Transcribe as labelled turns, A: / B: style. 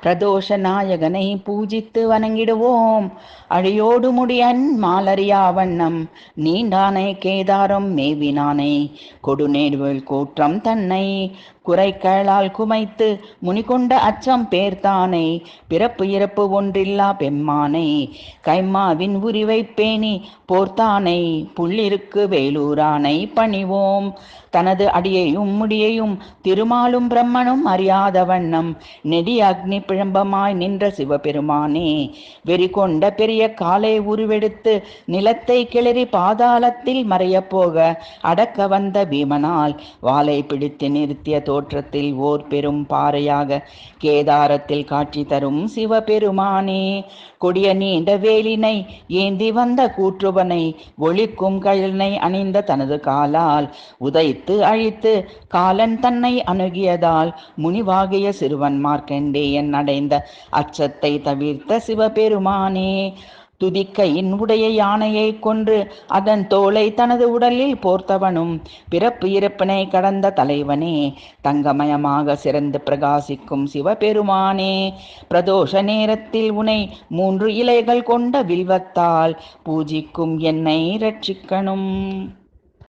A: பிரதோஷ நாயகனை பூஜித்து வணங்கிடுவோம். அழியோடு முடியன் மாலரியா வண்ணம் நீண்டானை கேதாரம் மேவினானை கொடுநேர்வல் கூற்றம் தன்னை குறைக்களால் குமைத்து முனிகொண்ட அச்சம் பேர்த்தானை பிறப்பு இறப்பு ஒன்றில்லா பெம்மானை கைம்மாவின் உரிவை பேணி போர்த்தானை புள்ளிருக்கு வேலூரானை பணிவோம். தனது அடியையும் முடியையும் திருமாலும் பிரம்மனும் அறியாத வண்ணம் நெடி அக்னி பிழம்பமாய் நின்ற சிவபெருமானே வெறி கொண்ட பெரிய காலை உருவெடுத்து நிலத்தை கிளறி பாதாளத்தில் மறைய போக அடக்க வந்த பீமனால் வாளை பிடித்து நிறுத்திய தோற்றத்தில் ஓர் பெரும் பாறையாக கேதாரத்தில் காட்சி தரும் சிவபெருமானே கொடிய நீண்ட வேலினை ஏந்தி வந்த கூற்றுவனை ஒளிக்கும் கழனை அணிந்த தனது காலால் உதைத்து அழித்து காலன் தன்னை அணுகியதால் முனிவாகிய சிறுவன் மார்க்கண்டேயன் அடைந்த அச்சத்தை தவிர்த்த சிவபெருமானே துதிக்கையின் உடைய யானையை கொன்று அதன் தோலை தனது உடலில் போர்த்தவனும் பிறப்பு இறப்பினை கடந்த தலைவனே தங்கமயமாக சிறந்து பிரகாசிக்கும் சிவபெருமானே பிரதோஷ நேரத்தில் உனை 3 இலைகள் கொண்ட வில்வத்தால் பூஜிக்கும் என்னை ரட்சிக்கணும்.